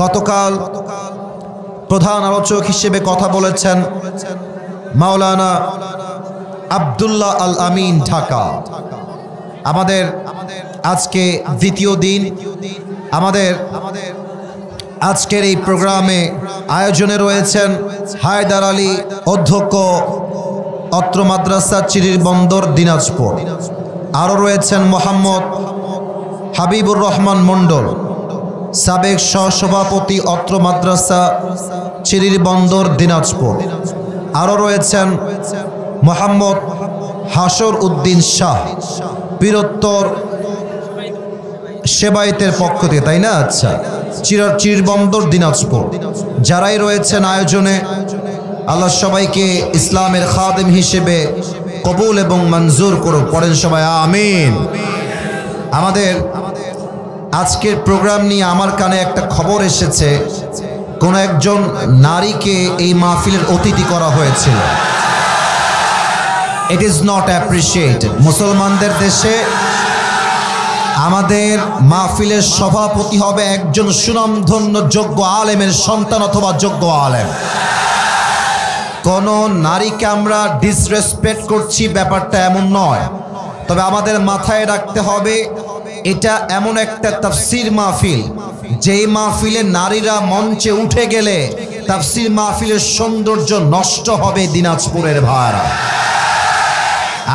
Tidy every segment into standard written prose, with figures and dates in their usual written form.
গতকাল প্রধান আলোচক হিসেবে কথা বলেছেন মাওলানা আব্দুল্লাহ আল আমিন ঢাকা। আমাদের আজকে দ্বিতীয় দিন। আমাদের আজকের এই প্রোগ্রামে আয়োজনে রয়েছেন হায়দার আলী অধ্যক্ষ, অত্র মাদ্রাসা চিরির বন্দর দিনাজপুর। আরও রয়েছেন মোহাম্মদ হাবিবুর রহমান মণ্ডল, সাবেক সহসভাপতি, অত্র মাদ্রাসা চিরির বন্দর দিনাজপুর। আরও রয়েছেন মোহাম্মদ হাসর উদ্দিন শাহ, বীরত্তর সেবায়েতের পক্ষ থেকে, তাই না? আচ্ছা, চিরবন্দর দিনাজপুর। যারাই রয়েছেন আয়োজনে, আল্লাহ সবাইকে ইসলামের খাদেম হিসেবে কবুল এবং মঞ্জুর করুক। পড়েন সবাই আমিন। আমাদের আজকের প্রোগ্রাম নিয়ে আমার কানে একটা খবর এসেছে, কোন একজন নারীকে এই মাহফিলের অতিথি করা হয়েছিল। It is not appreciated. মুসলমানদের দেশে আমাদের মাহফিলের সভাপতি হবে একজন সুনামধন্য যোগ্য আলেমের সন্তান অথবা যোগ্য আলেম। কোন নারীকে আমরা ডিসরেসপেক্ট করছি ব্যাপারটা এমন নয়, তবে আমাদের মাথায় রাখতে হবে এটা এমন একটা তাফসির মাহফিল, যেই মাহফিলে নারীরা মঞ্চে উঠে গেলে তাফসির মাহফিলের সৌন্দর্য নষ্ট হবে। দিনাজপুরের ভাইরা,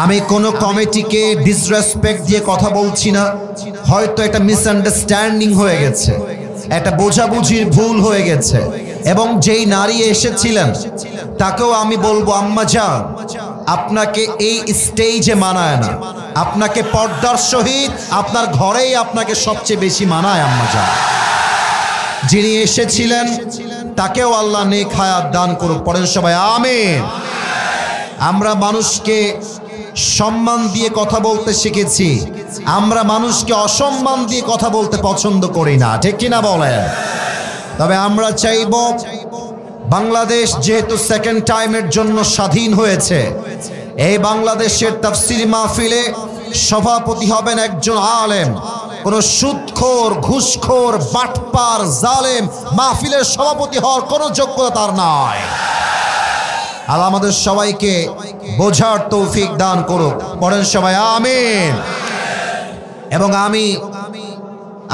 আমি কোনো কমিটিকে ডিসরেসপেক্ট দিয়ে কথা বলছি না। হয়তো একটা মিসআন্ডারস্ট্যান্ডিং হয়ে গেছে, একটা বোঝাবুঝির ভুল হয়ে গেছে, এবং যেই নারী এসেছিলেন তাকেও আমি বলবো, আম্মা জান, আপনাকে এই স্টেজে মানায় না, আপনাকে পর্দার সহিত আপনার ঘরেই আপনাকে সবচেয়ে বেশি মানায়। আম্মা জান, যিনি এসেছিলেন তাকেও আল্লাহ নেক হায়াত দান করুক। পড়েন সবাই আমিন। আমরা মানুষকে সম্মান দিয়ে কথা বলতে শিখেছি, আমরা মানুষকে অসম্মান দিয়ে কথা বলতে পছন্দ করি না, ঠিক কিনা বলেন? তবে আমরা চাইব, বাংলাদেশ যেহেতু সেকেন্ড টাইমের জন্য স্বাধীন হয়েছে, এই বাংলাদেশের তাফসীর মাহফিলে সভাপতি হবেন একজন আলেম। কোন সুদখোর, ঘুষখোর, বাটপার, জালেম মাহফিলের সভাপতি হওয়ার কোনো যোগ্যতা তার নাই। আল্লাহ আমাদের সবাইকে বোঝার তৌফিক দান করুক। পড়েন সবাই আমিন। এবং আমি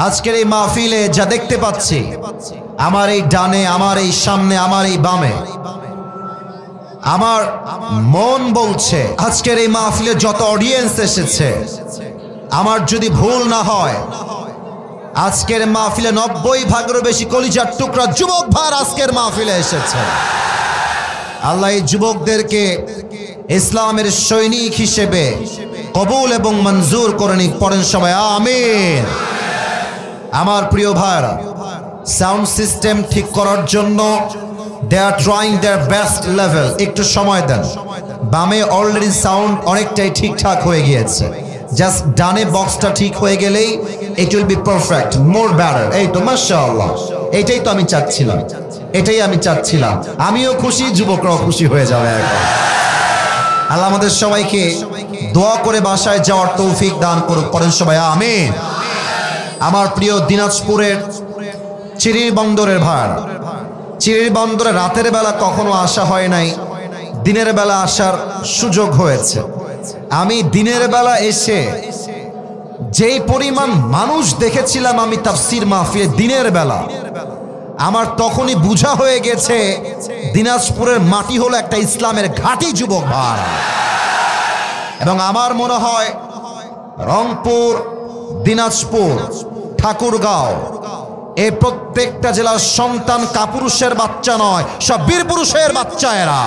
আজকের এই মাহফিলে যা দেখতে পাচ্ছি, আমার এই ডানে, আমার এই সামনে, আমার এই বামে, আমার মন বলছে আজকের এই মাহফিলে যত অডিয়েন্স এসেছে, আমার যদি ভুল না হয়, আজকের মাহফিলে 90% বেশি কলিজার টুকরা যুবক ভাই আজকের মাহফিলে এসেছে। আল্লাহ এই যুবকদেরকে ইসলামের সৈনিক হিসেবে কবুল এবং মঞ্জুর করে নিক। পড়েন সবাই আমিন। আমার প্রিয় ভাইরা, সাউন্ড সিস্টেম ঠিক করার জন্য they are trying their best level. একটু সময় দেন। বামে অলরেডি সাউন্ড অনেকটাই ঠিকঠাক হয়ে গিয়েছে, জাস্ট ডানে বক্সটা ঠিক হয়ে গেলেই it will be perfect, more better. এই তো মাশাআল্লাহ, এটাই তো আমি চাচ্ছিলাম, এটাই আমি চাচ্ছিলাম। আমিও খুশি, যুবকরাও খুশি হয়ে যাবে এখন। আল্লাহ আমাদের সবাইকে দোয়া করে বাসায় যাওয়ার তৌফিক দান করুক। পড়েন সবাই আমিন। আমার প্রিয় দিনাজপুরের চিরির বন্দরের ভাড়া, চিরির বন্দরে রাতের বেলা কখনো আসা হয় নাই, দিনের বেলা আসার সুযোগ হয়েছে। আমি দিনের বেলা এসে যেই পরিমাণ মানুষ দেখেছিলাম আমি তাফসীর মাহফিলে দিনের বেলা, আমার তখনই বুঝা হয়ে গেছে দিনাজপুরের মাটি হলো একটা ইসলামের ঘাঁটি যুবক ভাই। এবং আমার মনে হয় রংপুর, দিনাজপুর, ঠাকুরগাঁও, এই প্রত্যেকটা জেলার সন্তান কাপুরুষের বাচ্চা নয়, সব বীর পুরুষের বাচ্চা এরা।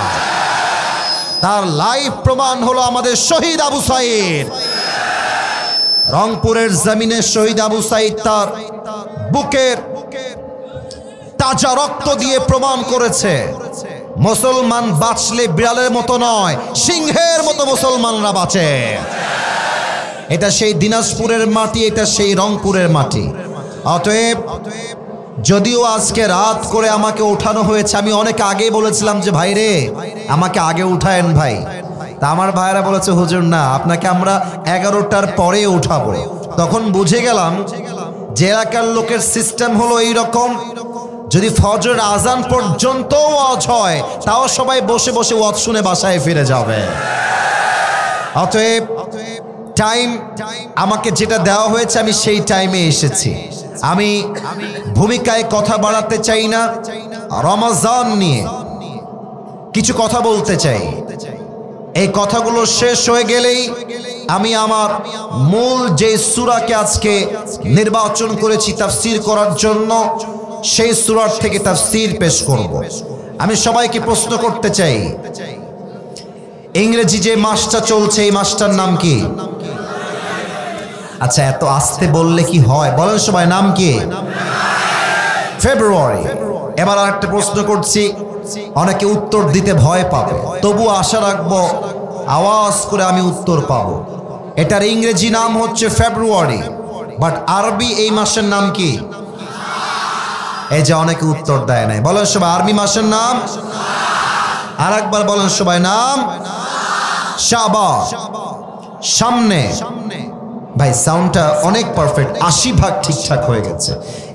তার লাইভ প্রমাণ হলো আমাদের শহীদ আবু সাঈদ। রংপুরের জমিনে শহীদ আবু সাঈদ তার বুকের তাজা রক্ত দিয়ে প্রমাণ করেছে, মুসলমান বাঁচলে বিড়ালের মতো নয়, সিংহের মতো মুসলমানরা বাঁচে। এটা সেই দিনাজপুরের মাটি, এটা সেই রংপুরের মাটি। অতএব যদিও আজকে রাত করে আমাকে ওঠানো হয়েছে, আমি অনেক আগে বলেছিলাম যে ভাই রে আমাকে আগে উঠায়েন ভাই, তা আমার ভাইরা বলেছে হুজুর না, আপনাকে আমরা 11টার পরে উঠাবো। তখন বুঝে গেলাম যে এলাকার লোকের সিস্টেম হলো এইরকম, যদি ফজরের আজান পর্যন্ত ওয়াজ হয় তাও সবাই বসে বসে ওয়াজ শুনে বাসায় ফিরে যাবে। অতএব টাইম আমাকে যেটা দেওয়া হয়েছে আমি সেই টাইমে এসেছি। আমি ভূমিকায় কথা বাড়াতে চাই না, রমজান নিয়ে কিছু কথা বলতে চাই। এই কথাগুলো শেষ হয়ে গেলেই আমি আমার মূল যে সূরাকে আজকে নির্বাচন করেছি তাফসীর করার জন্য, সেই সূরার থেকে তাফসীর পেশ করব। আমি সবাইকে প্রশ্ন করতে চাই, ইংরেজি যে মাসটা চলছে এই মাসটার নাম কি? আচ্ছা, এত আস্তে বললে কি হয়? বলেন সবাই, নাম কি? ফেব্রুয়ারি। এবার আরেকটা প্রশ্ন করছি, অনেকে উত্তর দিতে ভয় পাবে, তবু আশা রাখবো আওয়াজ করে আমি উত্তর পাবো। এটার ইংরেজি নাম হচ্ছে ফেব্রুয়ারি, বাট আরবি এই মাসের নাম কি? এই যে অনেকে উত্তর দেয় নাই। বলেন সবাই, আরবি মাসের নাম? আর একবার বলেন সবাই, নাম শাবান। সামনে ভাই সাউন্ডটা অনেক পারফেক্ট, 80% ঠিকঠাক হয়ে গেছে।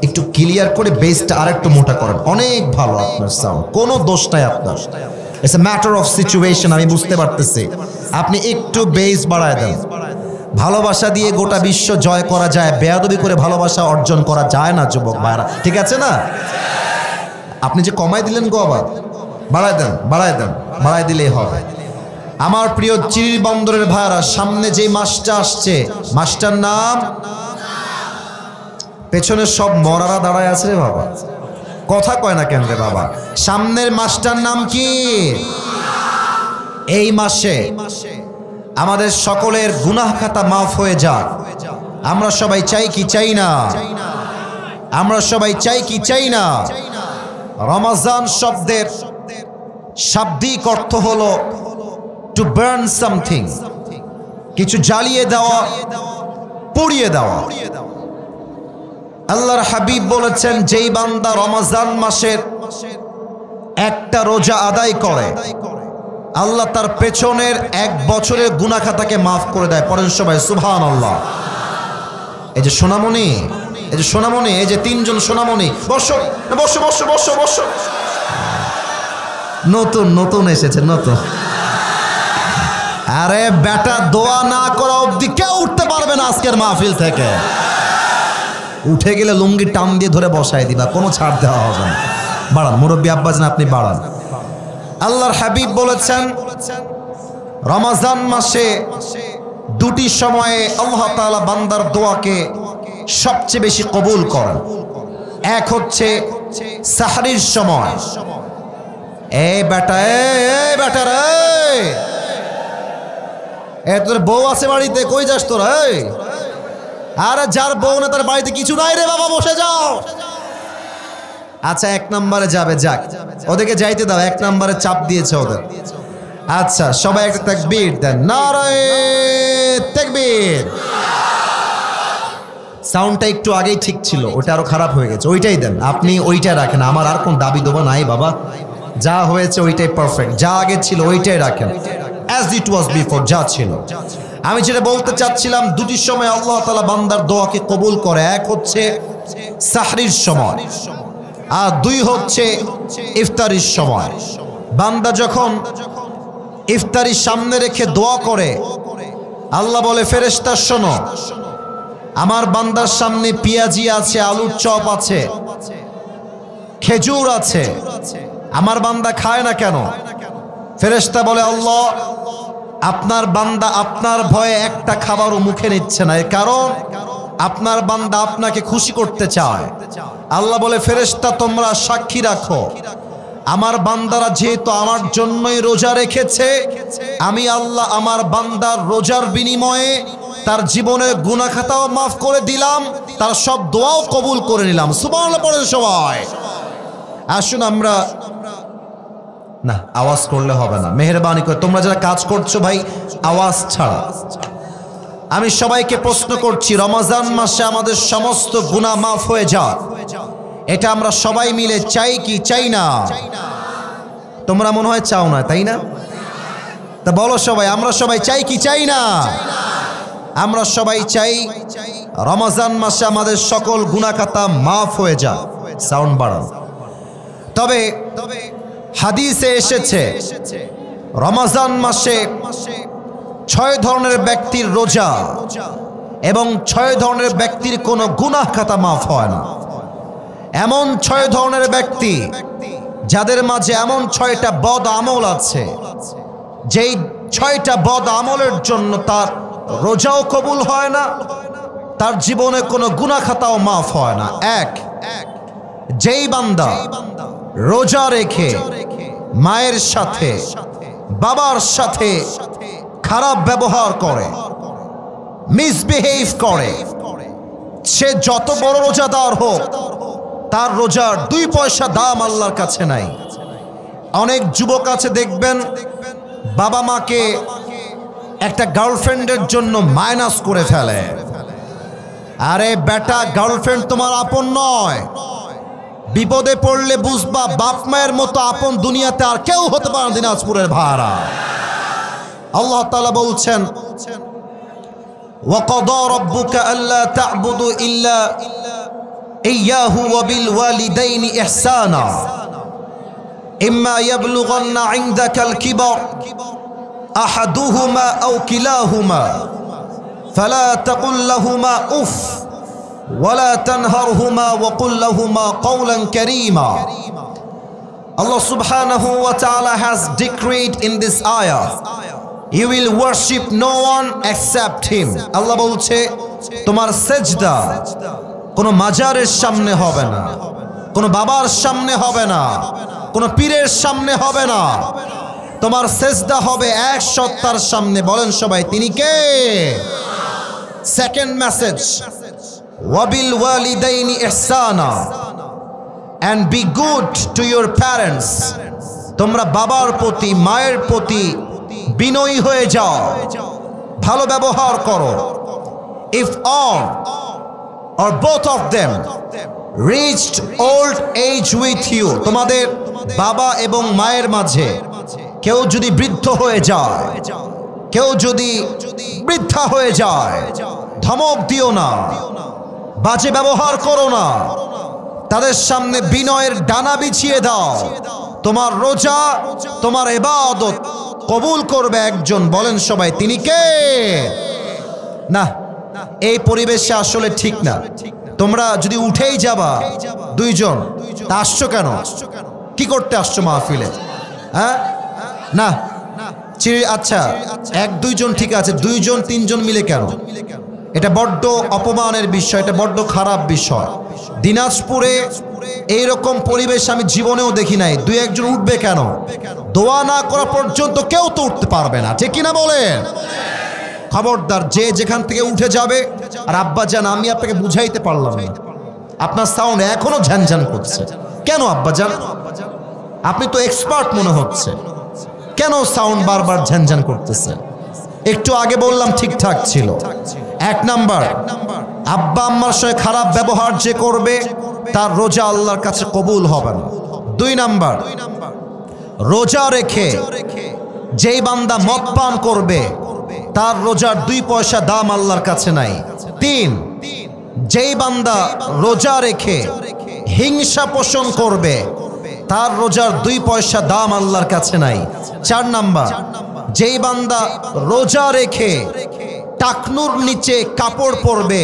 একটু ক্লিয়ার করে বেসটা আরেকটু মোটা করেন। অনেক ভালো আপনার সাউন্ড, কোনো দোষ নাই আপনার। It's a matter of situation, আমি বুঝতে পারতেছি। আপনি একটু বেস বাড়ায় দেন। ভালোবাসা দিয়ে গোটা বিশ্ব জয় করা যায়, বেয়াদবি করে ভালোবাসা অর্জন করা যায় না যুবক ভাইরা, ঠিক আছে না? আপনি যে কমাই দিলেন গো, আবার বাড়ায় দেন, বাড়ায় দেন, বাড়ায় দিলেই হবে। আমার প্রিয় চিরির বন্দরের ভাইরা, সামনে যে মাসটা আসছে মাসটার নাম, পেছনে সব মরারা দাঁড়ায় আছে রে বাবা, কথা কয় না কেন রে বাবা? সামনের মাসটার নাম কি? এই মাসে আমাদের সকলের গুনাহ খাতা মাফ হয়ে যাক। আমরা সবাই চাই কি চাই না? আমরা সবাই চাই কি চাই না? রমজান শব্দের শাব্দিক অর্থ হলো টু বার্ন সামথিং, কিছু জ্বালিয়ে দেওয়া, পুড়িয়ে দেওয়া। আল্লাহর হাবিব বলেছেন, যেই বান্দা রমজান মাসের একটা রোজা আদায় করে আল্লাহ তার পেছনের 1 বছরের গুনাহ খাতাকে মাফ করে দেয়। পড়েন সবাই সুবহানাল্লাহ। এই যে সোনামণি, এই যে সোনামণি, এই যে 3জন সোনামণি, বসো বসো বসো বসো বসো। নতুন নতুন এসেছে, নতুন। আরে বেটা, দোয়া না করা অবধি কেউ উঠতে পারবে না আজকের মাহফিল থেকে। উঠে গেলে লুঙ্গি টান দিয়ে ধরে বসায় দিবা, কোনো ছাড় দেওয়া হবে না। বাড়ান মুরব্বী আব্বাজান, আপনি বাড়ান। আল্লাহর হাবিব বলেছেন, রমজান মাসে 2টি সময়ে আল্লাহ তাআলা বান্দার দোয়াকে সবচেয়ে বেশি কবুল করেন। এক হচ্ছে সাহরির সময়। এই বেটা, এই বেটা রে, তোর বউ আছে বাড়িতে, কই যাস তোরা? আরে যার বউ না তার বাড়িতে কিছু নাই রে বাবা, বসে যাও। আচ্ছা, 1 নম্বরে যাবে, যাক ওদেরকে যাইতে দাও, 1 নম্বরে চাপ দিয়েছে ওদের। আচ্ছা, সবাই একটা তাকবীর দেন, নারায়ে তাকবীর। সাউন্ডটা একটু আগেই ঠিক ছিল, ওটা আরো খারাপ হয়ে গেছে, ওইটাই দেন। আপনি ওইটা রাখেন, আমার আর কোন দাবি দেবো নাই বাবা, যা হয়েছে ওইটাই পারফেক্ট, যা আগে ছিল ওইটাই রাখেন, as it was before, যা ছিল। আমি যেটা বলতে চাচ্ছিলাম, 2টি সময় আল্লাহ তাআলা বান্দার দোয়াকে কবুল করে। এক হচ্ছে সাহরির সময়, আর 2 হচ্ছে ইফতারির সময়। বান্দা যখন ইফতারির সামনে রেখে দোয়া করে, আল্লাহ বলে, ফেরেশতা শোনো, আমার বান্দার সামনে পেঁয়াজি আছে, আলুর চপ আছে, খেজুর আছে, আমার বান্দা খায় না কেন? ফেরেশতা বলে, আল্লাহ, আপনার বান্দা আপনার ভয়ে একটা খাবারও মুখে নিচ্ছে না, এর কারণ আপনার বান্দা আপনাকে খুশি করতে চায়। আল্লাহ বলে, ফেরেশতা তোমরা সাক্ষী রাখো, আমার বান্দারা যেহেতু আমার জন্যই রোজা রেখেছে, আমি আল্লাহ আমার বান্দার রোজার বিনিময়ে তার জীবনের গুনাহ খাতাও মাফ করে দিলাম, তার সব দোয়াও কবুল করে নিলাম। সুবহানাল্লাহ পড়েন সবাই। আসুন আমরা, না আওয়াজ করলে হবে না, মেহেরবানি করে তোমরা যারা কাজ করছো ভাই আওয়াজ ছাড়া। আমি সবাইকে প্রশ্ন করছি, রমজান মাসে আমাদের সমস্ত গুনাহ মাফ হয়ে যাক, এটা আমরা সবাই মিলে চাই কি চাই না? তোমরা মনে হয় চাও না, তাই না? তা বলো সবাই, আমরা সবাই চাই কি চাই না? আমরা সবাই চাই রমজান মাসে আমাদের সকল গুনাহ খাতা মাফ হয়ে যাক। সাউন্ড বাড়ান। তবে হাদিসে এসেছে রমজান মাসে 6 ধরনের ব্যক্তির রোজা এবং 6 ধরনের ব্যক্তির কোনো গুনাহ খাতা মাফ হয় না। এমন 6 ধরনের ব্যক্তি যাদের মাঝে এমন 6টা বদ আমল আছে, যেই 6টা বদ আমলের জন্য তার রোজাও কবুল হয় না, তার জীবনে কোনো গুনাহ খাতাও মাফ হয় না। এক, যেই বান্দা রোজা রেখে মায়ের সাথে বাবার সাথে খারাপ ব্যবহার করে, মিসবিহেভ করে, সে যত বড় রোজাদার হোক তার রোজার 2 পয়সা দাম আল্লাহর কাছে নাই। অনেক যুবক আছে দেখবেন বাবা মাকে একটা গার্লফ্রেন্ডের জন্য মাইনাস করে ফেলে। আরে বেটা, গার্লফ্রেন্ড তোমার আপন নয়। বিপদে পড়লে বুঝবা বাপ মায়ের মতো আপন দুনিয়াতে আর কেউ হতে পারে না। দিনাজপুরের ভাড়া আল্লাহ তাআলা বলছেন, ওয়াকাদা রাব্বুকা আল্লা তা'বুদু ইল্লা ইয়্যাহু ওয়া বিল ওয়ালিদাইনি ইহসানা ইম্মা ইয়াবলুগান্না ইনদাকাল কিবার আহাদুহুমা আও কিলাহুমা ফালা তাকুল লাহুমা উফ ওয়ালা তানহারহুমা ওয়া কুল লাহুমা কাওলান কারীমা। Allah subhanahu wa ta'ala has decreed in this ayah, you will worship no one except him. আল্লাহ বলছে তোমার সেজদা কোনো মাজারের সামনে হবে না, কোনো বাবার সামনে হবে না, কোনো পীরের সামনে হবে না। তোমার সেজদা হবে এক সত্তার সামনে। বলেন সবাই, তিনি কে? সেকেন্ড মেসেজ, ওয়াবিল ওয়ালিদাইনি ইহসানা, and be good to your parents. তোমরা বাবার প্রতি মায়ের প্রতি বিনয়ী হয়ে যাও, ভালো ব্যবহার করো। If all or both of them reached old age with you, তোমাদের বাবা এবং মায়ের মাঝে কেউ যদি বৃদ্ধ হয়ে যায়, কেউ যদি বৃদ্ধা হয়ে যায়, ধমক দিও না, বাজে ব্যবহার করো না, তাদের সামনে বিনয়ের ডানা বিছিয়ে দাও। তোমার রোজা, তোমার ইবাদত কবুল করবে একজন। বলেন সবাই, তিনি কে? না, এই পরিবেশে আসলে ঠিক না। তোমরা যদি উঠেই যাবা 2 জন, তা আসছো কেন? কি করতে আসছো মাহফিলে? হ্যাঁ না, আচ্ছা 1-2 জন ঠিক আছে, 2 জন 3 জন মিলে কেন? এটা বড্ড অপমানের বিষয়, এটা বড্ড খারাপ বিষয়। দিনাজপুরে এইরকম পরিবেশ আমি জীবনেও দেখি নাই। 2-1 জন উঠবে কেন? দোয়া না করা পর্যন্ত কেউ তো উঠতে পারবে না, ঠিক কিনা বলেন? খবরদার, যে যেখান থেকে উঠে যাবে। আর আব্বা জান, আমি আপনাকে বুঝাইতে পারলাম না, আপনার সাউন্ড এখনো ঝানঝান করছে কেন? আব্বা জান, আপনি তো এক্সপার্ট মনে হচ্ছে, কেন সাউন্ড বারবার ঝানঝান করতেছে? একটু আগে বললাম ঠিকঠাক ছিল। 1 নাম্বার, আব্বা আম্মার সাথে খারাপ ব্যবহার যে করবে তার রোজা আল্লাহর কাছে কবুল হবে না। 2 নাম্বার, রোজা রেখে যেই বান্দা মদ পান করবে তার রোজার 2 পয়সা দাম আল্লাহর কাছে নাই। 3, যেই বান্দা রোজা রেখে হিংসা পোষণ করবে তার রোজার 2 পয়সা দাম আল্লাহর কাছে নাই। 4 নাম্বার, যেই বান্দা রোজা রেখে টাকনুর নিচে কাপড় পরবে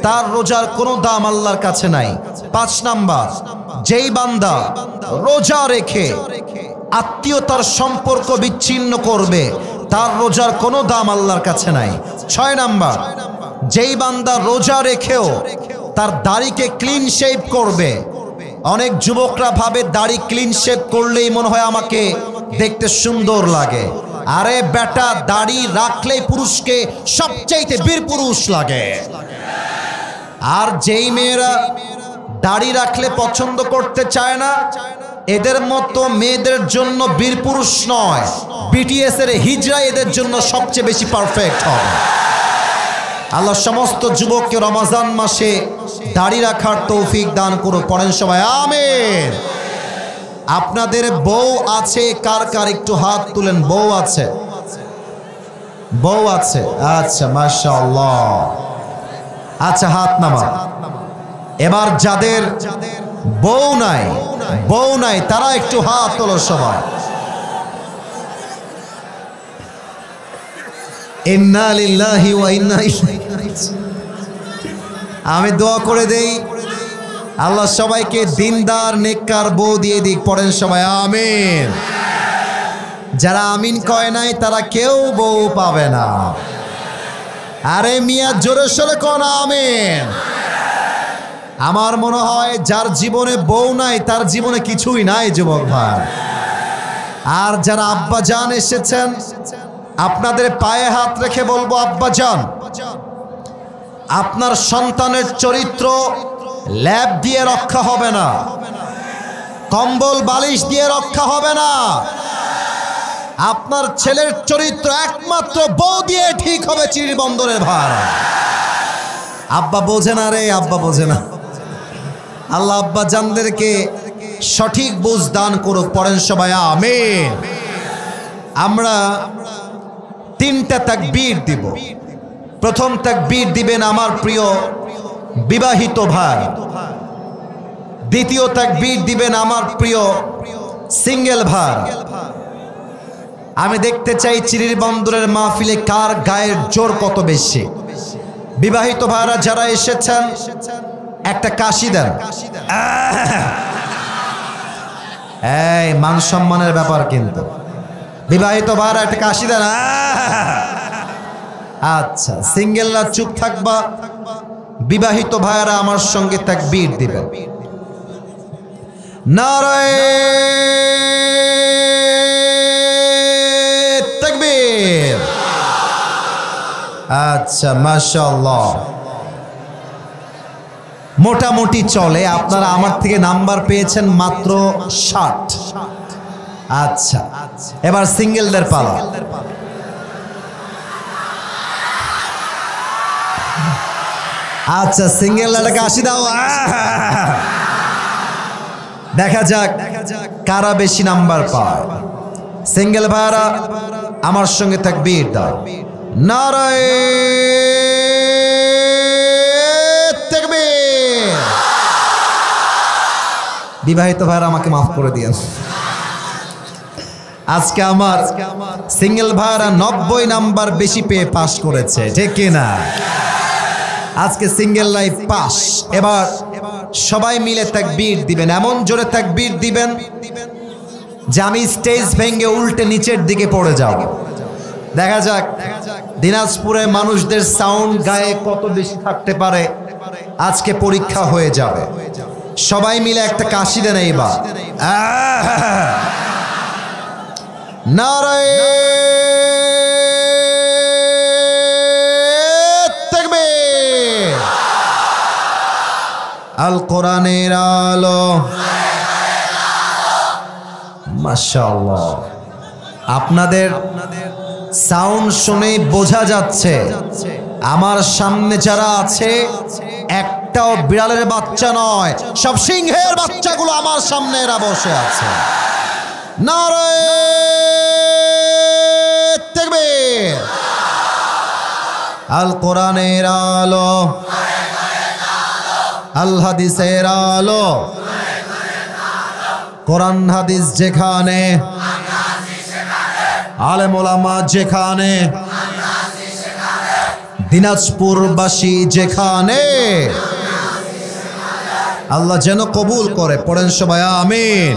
তার রোজার কোনো দাম আল্লাহর কাছে নাই। 5 নাম্বার, যেই বান্দা রোজা রেখে আত্মীয়তার সম্পর্ক বিচ্ছিন্ন করবে তার রোজার কোনো দাম আল্লাহর কাছে নাই। 6 নাম্বার, যেই বান্দা রোজা রেখেও তার দাড়িকে ক্লিন শেভ করবে। অনেক যুবকরা ভাবে দাড়ি ক্লিন শেভ করলেই মনে হয় আমাকে দেখতে সুন্দর লাগে। আরে বেটা, দাড়ি রাখলেই পুরুষকে সবচাইতে বীর পুরুষ লাগে। আর যেই মেয়েরা দাড়ি রাখলে পছন্দ করতে চায় না, এদের মতো মেয়েদের জন্য বীর পুরুষ নয়, বিটিএস এর হিজরা এদের জন্য সবচেয়ে বেশি পারফেক্ট হবে। আল্লাহ সমস্ত যুবককে রমজান মাসে দাড়ি রাখার তৌফিক দান করো। পড়েন সবাই আমিন। আপনাদের বউ আছে কার কার? একটু হাত তুলেন। বউ আছে? বউ আছে, আচ্ছা মাশাআল্লাহ। আচ্ছা, হাত নামা। এবার যাদের বউ নাই বউ নাই, তারা একটু হাত তোলো সবাই। ইন্না লিল্লাহি ওয়া ইন্না ইলাইহি রাজিউন। আমি দোয়া করে দেই আল্লাহ সবাইকে দিনদার নেককার বউ দিয়ে দিক। পড়েন সবাই আমিন। যারা আমিন কয় নাই তারা কেউ বউ পাবে না। আরে মিয়া জোরে সোরে কোন আমিন। আমার মনে হয় যার জীবনে বউ নাই তার জীবনে কিছুই নাই যুবক ভাই। আর যারা আব্বা জান এসেছেন আপনাদের পায়ে হাত রেখে বলবো, আব্বা জান আপনার সন্তানের চরিত্র ল্যাব দিয়ে রক্ষা হবে না, কম্বল বালিশ দিয়ে রক্ষা হবে না। আপনার ছেলের চরিত্র একমাত্র বউ দিয়ে ঠিক হবে চিড়ি বন্দরের ভার। আব্বা বোঝে না রে, আব্বা বোঝে না। আল্লাহ আব্বা জানদেরকে সঠিক বুঝ দান করুক। পড়েন সবাই আমিন। আমরা 3টা তাকবীর দিব। প্রথম তাকবীর দিবেন আমার প্রিয় বিবাহিত ভাই, দ্বিতীয় তাকবীর দিবেন আমার প্রিয় সিঙ্গেল ভাই। আমি দেখতে চাই চিরির বন্দরের মাহফিলে কার গায়ের জোর কত বেশি। বিবাহিত ভাইরা যারা এসেছেন একটা কাশি দেন। এই মান সম্মানের ব্যাপার কিন্তু। বিবাহিত ভাইরা একটা কাশি দেন। আচ্ছা, সিঙ্গেলরা চুপ থাকবা, বিবাহিত ভাইরা আমার সঙ্গে তাকবীর দিবেন। নারায়ে তাকবীর। আচ্ছা মাশাআল্লাহ, মোটামুটি চলে। আপনারা আমার থেকে নাম্বার পেয়েছেন মাত্র 60। আচ্ছা, এবার সিঙ্গেলদের পালা। আচ্ছা, সিঙ্গেলটাকে 80 দাও। দেখা যাক কারা বেশি নাম্বার পায়। সিঙ্গেল ভাইরা আমার সঙ্গে তাকবীর দাও। নারায়ে তাকবীর। বিবাহিত ভাইরা আমাকে মাফ করে দিয়েন। আজকে আমার সিঙ্গেল ভাইরা 90 নাম্বার বেশি পেয়ে পাস করেছে, ঠিক কিনা? আজকে সিঙ্গেল লাইফ পাস। এবার সবাই মিলে তাকবীর দিবেন, এমন জোরে তাকবীর দিবেন যে আমি স্টেজ ভেঙে উল্টে নিচের দিকে পড়ে যাব। দেখা যাক দিনাজপুরে মানুষদের সাউন্ড গায়ে কত বেশি থাকতে পারে। আজকে পরীক্ষা হয়ে যাবে। সবাই মিলে একটা কাশি দেন এইবার। নারায়ে তাকবীর। আল কোরআনের আলো। মাশাআল্লাহ, আপনাদের সাউন্ড শুনেই বোঝা যাচ্ছে আমার সামনে যারা আছে একটাও বিড়ালের বাচ্চা নয়, সব সিংহের বাচ্চাগুলো আমার সামনে এরা বসে আছে। নারায়ে তাকবীর। আল কোরআনের আলো, আল হাদিসের আলো। কোরআন হাদিস যেখানে, আলেম ওলামা যেখানে, দিনাজপুরবাসী যেখানে, আল্লাহ যেন কবুল করে। পড়েন সবাই আমিন।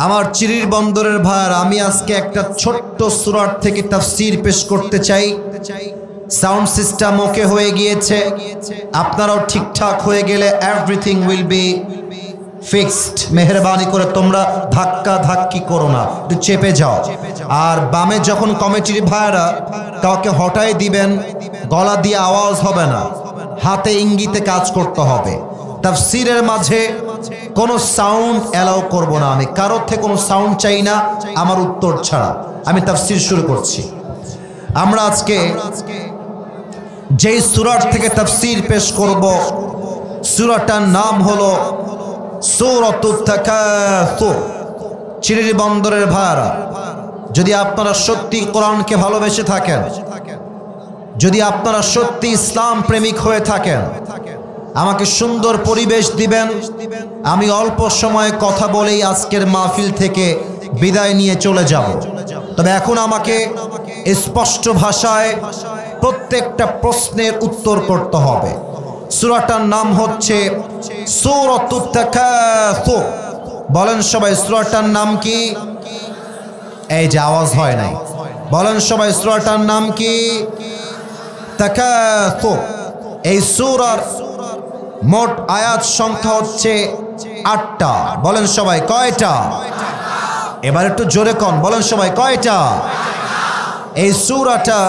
আমার চিরির বন্দরের ভাইয়ার, আমি আজকে একটা ছোট্ট সূরার থেকে তাফসীর পেশ করতে চাই। সাউন্ড সিস্টেম ওকে হয়ে গিয়েছে, আপনারাও ঠিকঠাক হয়ে গেলে এভরিথিং উইল বি ফিক্সড। মেহরবানি করে তোমরা ধাক্কা ধাক্কি করো না, একটু চেপে যাও। আর বামে যখন কমিটির ভাইয়ারা কাউকে হটাই দিবেন, গলা দিয়ে আওয়াজ হবে না, হাতে ইঙ্গিতে কাজ করতে হবে। তাফসীরের মাঝে কোনো সাউন্ড অ্যালাউ করব না। আমি কারোর থেকে কোনো সাউন্ড চাই না আমার উত্তর ছাড়া। আমি তাফসীর শুরু করছি। আমরা আজকে যেই সূরার থেকে তাফসীর পেশ করব, সূরাটার নাম হলো সূরাতুত তাকাসুর। চিরির বন্দরের ভাইরা, যদি আপনারা সত্যি কোরআনকে ভালোবেসে থাকেন, যদি আপনারা সত্যি ইসলাম প্রেমিক হয়ে থাকেন, আমাকে সুন্দর পরিবেশ দিবেন। আমি অল্প সময়ে কথা বলেই আজকের মাহফিল থেকে বিদায় নিয়ে চলে যাব। তবে এখন আমাকে স্পষ্ট ভাষায় প্রত্যেকটা প্রশ্নের উত্তর করতে হবে। সূরাটার নাম হচ্ছে সূরাতুত তাকাসুর। বলেন সবাই সূরাটার নাম কি? এই যে আওয়াজ হয় নাই, বলেন সবাই সূরাটার নাম কি? তাকাসুর। এই সূরার মোট আয়াত সংখ্যা হচ্ছে ৮টা। বলেন সবাই কয়টা? এবার একটু জোরে কন, বলেন সবাই কয়টা? এই সূরাটা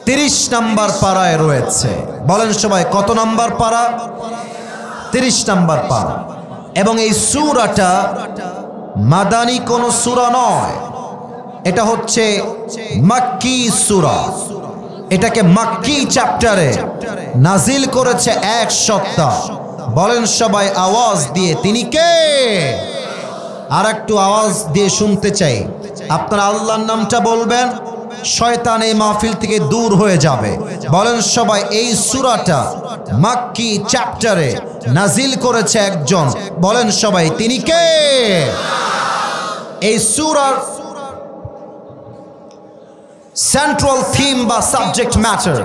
30 নম্বর পারায় রয়েছে। বলেন সবাই কত নম্বর পারা? 30 নম্বর পারা। এবং এই সূরাটা মাদানী কোন সূরা নয়, এটা হচ্ছে মাক্কি সূরা। এটাকে মাক্কি চ্যাপ্টারে নাজিল করেছে এক সপ্তাহ। বলেন সবাই আওয়াজ দিয়ে তিনি কে? আর একটু আওয়াজ দিয়ে শুনতে চাই। আপনারা আল্লাহর নামটা বলবেন, শয়তান এই মাহফিল থেকে দূর হয়ে যাবে। বলেন সবাই এই সূরাটা মাক্কি চ্যাপ্টারে নাজিল করেছে একজন। বলেন সবাই তিনি কে? এই সূরার সেন্ট্রাল থিম বা সাবজেক্ট ম্যাটার,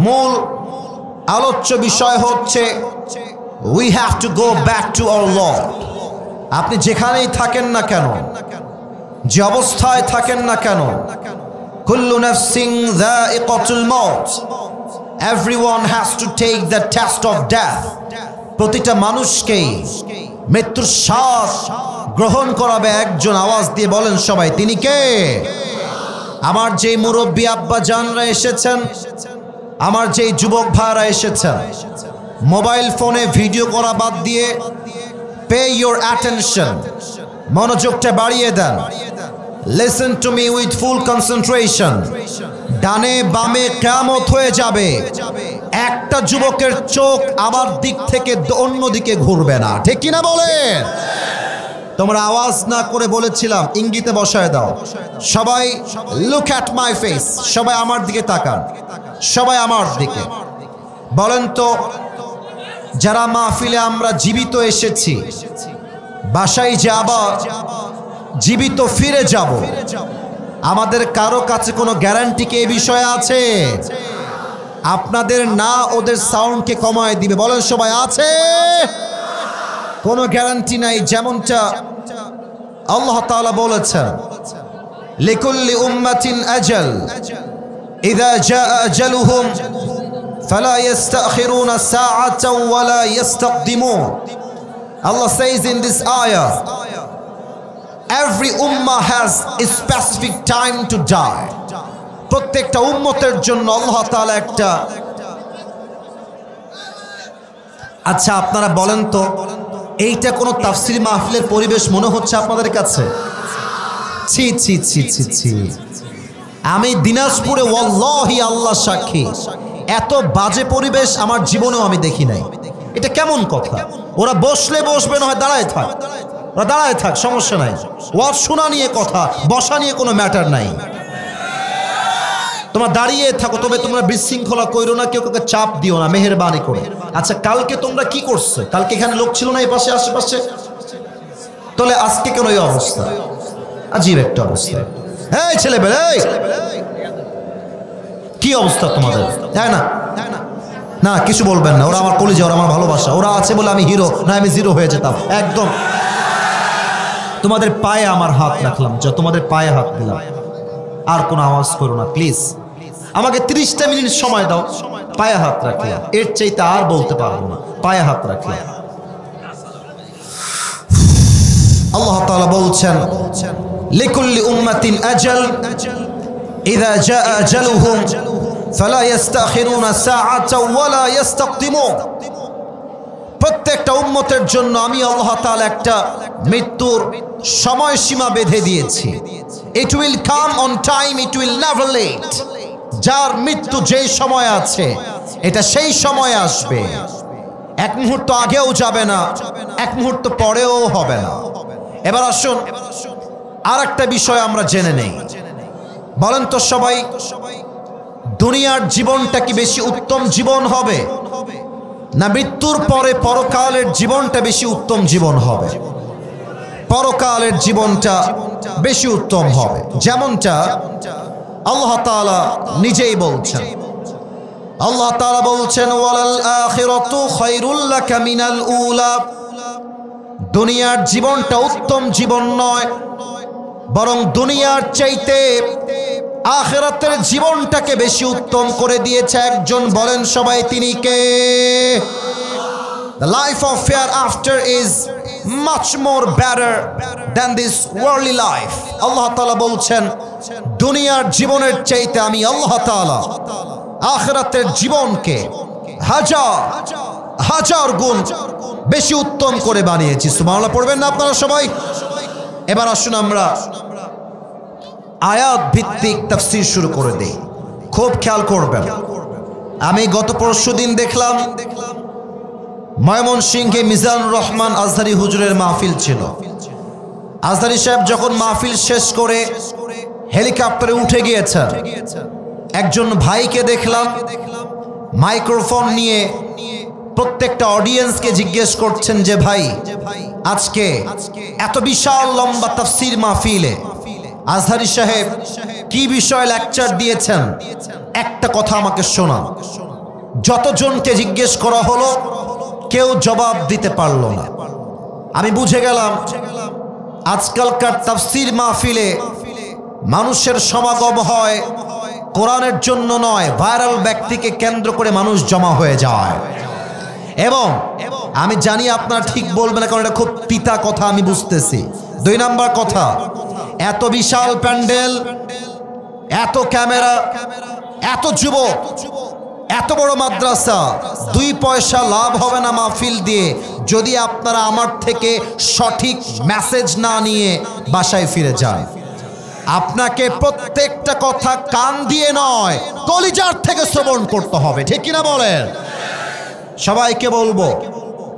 মূল আলোচ্য বিষয় হচ্ছে we have to go back to our Lord. আপনি যেখানেই থাকেন না কেন, যে অবস্থায় থাকেন না কেন, কুল্লু নাফসিন যায়িকাতুল মাউত, everyone has to take the test of death. প্রতিটা মানুষকেই মৃত্যুর স্বাদ গ্রহণ করাবে একজন। আওয়াজ দিয়ে বলেন সবাই তিনি কে? আমার যেই মুরব্বী আব্বা জানরা এসেছেন, আমার যেই যুবক ভাইরা এসেছেন, মোবাইল ফোনে ভিডিও করা বাদ দিয়ে পে ইউর অ্যাটেনশন, মনোযোগটা বাড়িয়ে দেন। Listen to me with full concentration. ডানে বামে কিয়ামত হয়ে যাবে, একটা যুবকের চোখ আমার দিক থেকে অন্য দিকে ঘুরবে না। ঠিক কিনা বলেন? তোমরা আওয়াজ না করে বলেছিলাম ইঙ্গিতে বসায় দাও। সবাই লুক অ্যাট মাই ফেস, সবাই আমার দিকে তাকান, সবাই আমার দিকে। বলেন তো, যারা মাহফিলে আমরা জীবিত এসেছি, বাসায় যে আবার জীবিত ফিরে যাব, আমাদের কারো কাছে কোনো গ্যারান্টি কি এই বিষয়ে আছে? আপনাদের না ওদের সাউন্ডকে কমায় দিবে। বলেন সবাই আছে? কোনো গ্যারান্টি নাই। যেমনটা আল্লাহ তাআলা বলেছেন, লিকুল্লি উম্মাতিন আজাল ইযা জাআ আজালুহুম ফালা ইস্তাখিরুনা সাআতাও ওয়ালা ইস্তাকদিমুন। Allah says in this ayah, every ummah has a specific time to die. প্রত্যেকটা উম্মতের জন্য আল্লাহ তাআলা একটা। আচ্ছা আপনারা বলেন তো, এইটা কোনো তাফসীর মাহফিলের পরিবেশ মনে হচ্ছে আপনাদের কাছে? ছি ছি ছি ছি ছি। আমি দিনাজপুরে ওয়াল্লাহি আল্লাহ সাক্ষী, এত বাজে পরিবেশ আমার জীবনেও আমি দেখি নাই। এটা কেমন কথা? ওরা বসলে বসবে, না হয় দাঁড়ায় থাক, ওরা দাঁড়ায় থাক, সমস্যা নাই। ওয়াজ শোনা নিয়ে কথা, বসা নিয়ে কোনো ম্যাটার নাই। তোমরা দাঁড়িয়ে থাকো, তবে তোমরা বিশৃঙ্খলা কইরো না, কেউ কাউকে চাপ দিও না, মেহেরবানি করে। আচ্ছা কালকে তোমরা কি করছো? কালকে এখানে লোক ছিল না এই পাশে আশেপাশে? তাহলে আজকে কেন এই অবস্থা? আজীব একটা অবস্থা। এই ছেলেবেলে, কি অবস্থা তোমাদের? তাই না? না কিছু বলবেন না, ওরা আমার কলিজা, ওরা আমার ভালোবাসা। ওরা আছে বলে আমি হিরো, না আমি জিরো হয়ে যেতাম একদম। তোমাদের পায়ে আমার হাত রাখলাম, যা তোমাদের পায়ে হাত দিলাম। আর কোনো আওয়াজ করো না প্লিজ। আমাকে 30টা মিনিট সময় দাও, পায়ে হাত রাখলাম, এর চাইতে আর বলতে পারবো না। পায়ে হাত রাখলাম। আল্লাহ তাআলা বলছেন, লিকুল্লি উম্মাতিন আজাল ইযা জাআ আজালুহুম ফালা ইস্তাখিরুনা সাআতাও ওয়ালা ইস্তাকদিমুন। প্রত্যেকটা উম্মতের জন্য আমি আল্লাহ তাআলা একটা মৃত্যুর সময়সীমা বেঁধে দিয়েছি। It will come on time, it will never late. যার মৃত্যু যেই সময় আছে, এটা সেই সময় আসবে। এক মুহূর্ত আগেও যাবে না, এক মুহূর্ত পরেও হবে না। এবার আসুন আর একটা বিষয় আমরা জেনে নেই। বলেন তো সবাই, দুনিয়ার জীবনটা কি বেশি উত্তম জীবন হবে, না মৃত্যুর পরে পরকালের জীবনটা বেশি উত্তম জীবন হবে? পরকালের জীবনটা বেশি উত্তম হবে, যেমনটা আল্লাহ তাআলা নিজেই বলছেন। আল্লাহ তাআলা বলছেন, ওয়ালাল আখিরাতু খায়রুল লাকা মিনাল উলা। দুনিয়ার জীবনটা উত্তম জীবন নয়, বরং দুনিয়ার চাইতে আখিরাতের জীবনটাকে বেশি উত্তম করে দিয়েছে একজন। বলেন সবাই, তিনি কে? The life of hereafter is much more better than this worldly life. আল্লাহ তাআলা বলছেন, দুনিয়ার জীবনের চাইতে আমি আল্লাহ তাআলা আখিরাতের জীবনকে হাজার হাজার গুণ বেশি উত্তম করে বানিয়েছি। সুবহানাল্লাহ পড়বেন না আপনারা সবাই? এবার আসুন আমরা আয়াত ভিত্তিক তাফসীর শুরু করে দেই। খুব খেয়াল করবেন, আমি গত পরশুদিন দেখলাম ময়মনসিংহে মিজানুর রহমান আজহারি হুজুরের মাহফিল ছিল। আজহারি সাহেব যখন মাহফিল শেষ করে হেলিকপ্টারে উঠে গিয়েছেন, একজন ভাইকে দেখলাম মাইক্রোফোন নিয়ে প্রত্যেকটা অডিয়েন্সকে জিজ্ঞেস করছেন যে ভাই, আজকে এত বিশাল লম্বা তাফসীর মাহফিলে আজহারি সাহেব কি বিষয়ে লেকচার দিয়েছেন, একটা কথা আমাকে শোনা। যতজনকে জিজ্ঞেস করা হলো কেউ জবাব দিতে পারল না। আমি বুঝে গেলাম আজকালকার তাফসীর মাহফিলে মানুষের সমাগম হয় কোরআনের জন্য নয়, ভাইরাল ব্যক্তিকে কেন্দ্র করে মানুষ জমা হয়ে যায়। এবং আমি জানি আপনারা ঠিক বলবেন না, কারণ এটা খুব তিতা কথা, আমি বুঝতেছি। 2 নাম্বার কথা, এত বিশাল প্যান্ডেল, এত ক্যামেরা, এত যুবক, এত বড় মাদ্রাসা, 2 পয়সা লাভ হবে না মাহফিল দিয়ে যদি আপনারা আমার থেকে সঠিক মেসেজ না নিয়ে বাসায় ফিরে যান। আপনাকে প্রত্যেকটা কথা কান দিয়ে নয়, কলিজার থেকে শ্রবণ করতে হবে, ঠিক কিনা বলেন? সবাইকে বলবো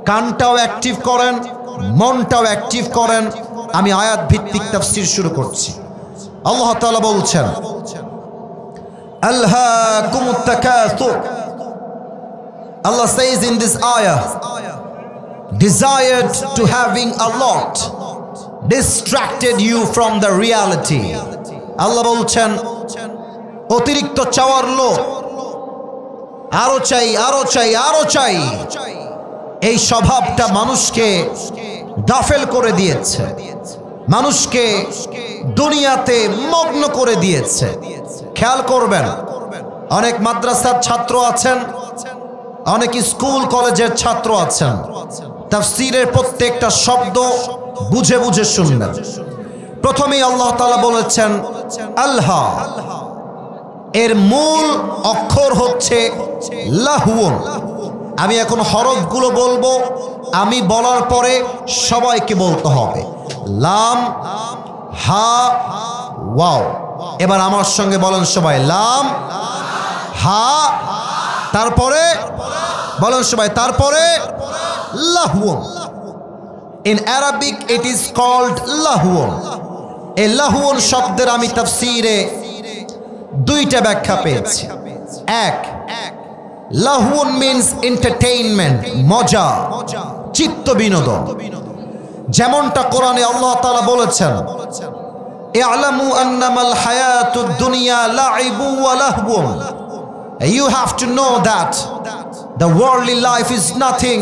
কানটাও অ্যাক্টিভ করেন, মনটাও অ্যাক্টিভ করেন। আমি আয়াত ভিত্তিক তাফসীর শুরু করছি। আল্লাহ তাআলা বলছেন, আলহাকুমুত তাকাসুর। Allah says in this ayah, desired to having a lot distracted you from the reality. আল্লাহ বলছেন, অতিরিক্ত চাওয়ার লোভ, আরো চাই, আরো চাই, আরো চাই, এই স্বভাবটা মানুষকে গাফেল করে দিয়েছে, মানুষকে দুনিয়াতে মগ্ন করে দিয়েছে। খেয়াল করবেন, অনেক মাদ্রাসার ছাত্র আছেন, অনেক স্কুল কলেজের ছাত্র আছেন, তাফসীরের প্রত্যেকটা শব্দ বুঝে বুঝে শুনবেন। প্রথমেই আল্লাহ তাআলা বলেছেন আল্লাহ, এর মূল অক্ষর হচ্ছে লাহুন। আমি এখন হরফগুলো বলবো, আমি বলার পরে সবাইকে বলতে হবে লাম, হা, ওয়াও। এবার আমার সঙ্গে বলেন সবাই, লাম, হা, তারপরে বলেন সবাই, তারপরে লাহুন। In Arabic it is called লাহুন। এই লাহুন শব্দের আমি তাফসীরে 2টা ব্যাখ্যা পেয়েছি। এক, লাহুন মিন্স এন্টারটেইনমেন্ট, মজা, চিত্ত বিনোদন। যেমনটা কোরআনে আল্লাহ তাআলা বলেছেন, ই'লামু আন্নামাল হায়াতুদ দুনিয়া লা'iবু ওয়া লাহবুন। You have to know that the worldly life is nothing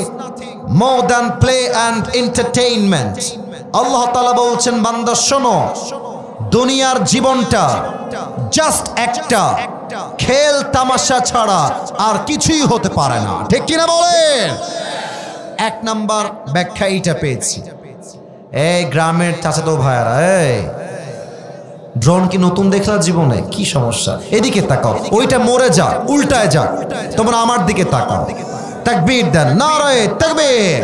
more than play and entertainment. আল্লাহ তাআলা বলছেন, বান্দা শোনো, দুনিয়ার জীবনটা জাস্ট একটা খেল তামাশা ছাড়া আর কিছুই হতে পারে না, ঠিক কিনা বলেন? 1 নাম্বার ব্যাখ্যা এইটা পেয়েছি। এই গ্রামের চাচাতো ভাইয়ারা, এই ড্রোন কি নতুন দেখলা জীবনে? কি সমস্যা? এদিকে তাকাও, ওইটা মরে যাক, উল্টায় যাক, তোমরা আমার দিকে তাকাও, তাকবীর দেন, নারায়ে তাকবীর।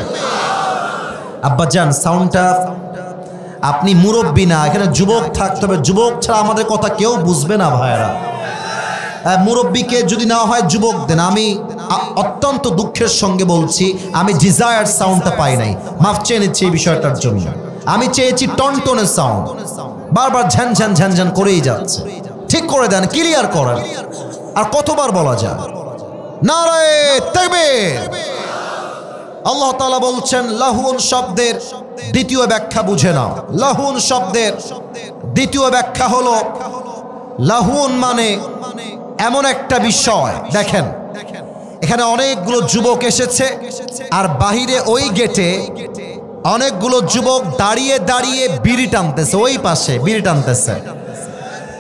আব্বাজান সাউন্ডটা, আপনি মুরব্বী না, এখানে যুবক থাকতে হবে, যুবক ছাড়া আমাদের কথা কেউ বুঝবে না ভাইয়েরা। মুরব্বীকে যদি না হয় যুবক দেন। আমি অত্যন্ত দুঃখের সঙ্গে বলছি, আমি ডিজায়ার সাউন্ডটা পাই নাই, মাফ চেয়ে নিচ্ছি এই বিষয়টার জন্য। আমি চেয়েছি টনটনের সাউন্ড, বারবার ঝ্যান ঝ্যান ঝ্যান ঝ্যান করেই যাচ্ছে। ঠিক করে দেন, ক্লিয়ার করেন। আর কতবার বলা যায়? নারায়ে তাকবীর। আল্লাহ তাআলা বলছেন লাহুন শব্দের দ্বিতীয় ব্যাখ্যা বুঝে নাও। লাহুন শব্দের দ্বিতীয় ব্যাখ্যা হলো, লাহুন মানে এমন একটা বিষয়। দেখেন এখানে অনেকগুলো যুবক এসেছে, আর বাহিরে ওই গেটে অনেকগুলো যুবক দাঁড়িয়ে দাঁড়িয়ে বিড়ি টানতেছে, ওই পাশে বিড়ি টানতেছে।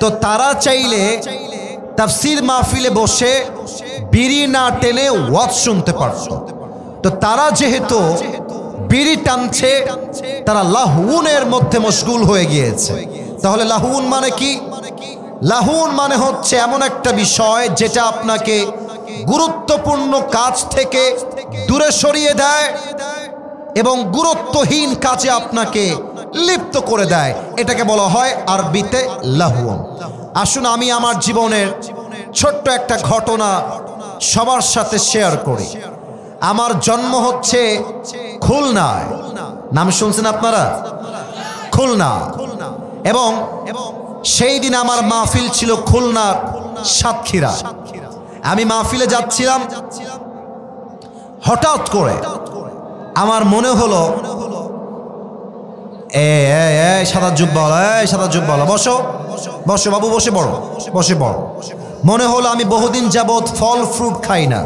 তো তারা চাইলে তাফসীর মাহফিলে বসে বিড়ি না টেনে ওয়াজ শুনতে পারত। তো তারা যেহেতু বিড়ি টানছে, তারা লাহুনের মধ্যে মশগুল হয়ে গিয়েছে। তাহলে লাহুন মানে কি? লাহুন মানে হচ্ছে এমন একটা বিষয় যেটা আপনাকে গুরুত্বপূর্ণ কাজ থেকে দূরে সরিয়ে দেয় এবং গুরুত্বহীন কাজে আপনাকে লিপ্ত করে দেয়। এটাকে বলা হয় আরবিতে লাহুন। আসুন আমি আমার জীবনের ছোট্ট একটা ঘটনা সবার সাথে শেয়ার করি। আমার জন্ম হচ্ছে খুলনায়। নাম শুনছেন আপনারা? খুলনা। এবং সেই দিন আমার মাহফিল ছিল খুলনার সাতক্ষীরা। আমি মাহফিলে যাচ্ছিলাম, হঠাৎ করে আমার মনে হলো সাদা জুব্বাওয়ালা বসো বসো বাবু, বসে পড়ো বসে পড়ো। মনে হলো আমি বহুদিন যাবৎ ফল ফ্রুট খাই না,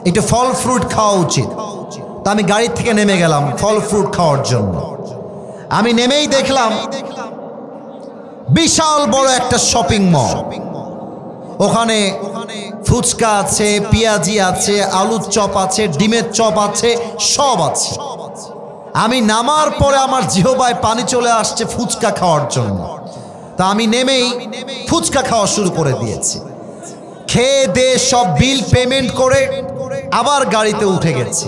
একটু ফল ফ্রুট খাওয়া উচিত। তা আমি গাড়ি থেকে নেমে গেলাম ফল ফ্রুট খাওয়ার জন্য। আমি নেমেই দেখলাম বিশাল বড় একটা শপিং মল। ওখানে ফুচকা আছে, পেঁয়াজি আছে, আলুর চপ আছে, ডিমের চপ আছে, সব আছে। আমি নামার পরে আমার জিহ্বায় পানি চলে আসছে ফুচকা খাওয়ার জন্য। তা আমি নেমেই ফুচকা খাওয়া শুরু করে দিয়েছি। খেয়ে দিয়ে সব বিল পেমেন্ট করে আবার গাড়িতে উঠে গেছি।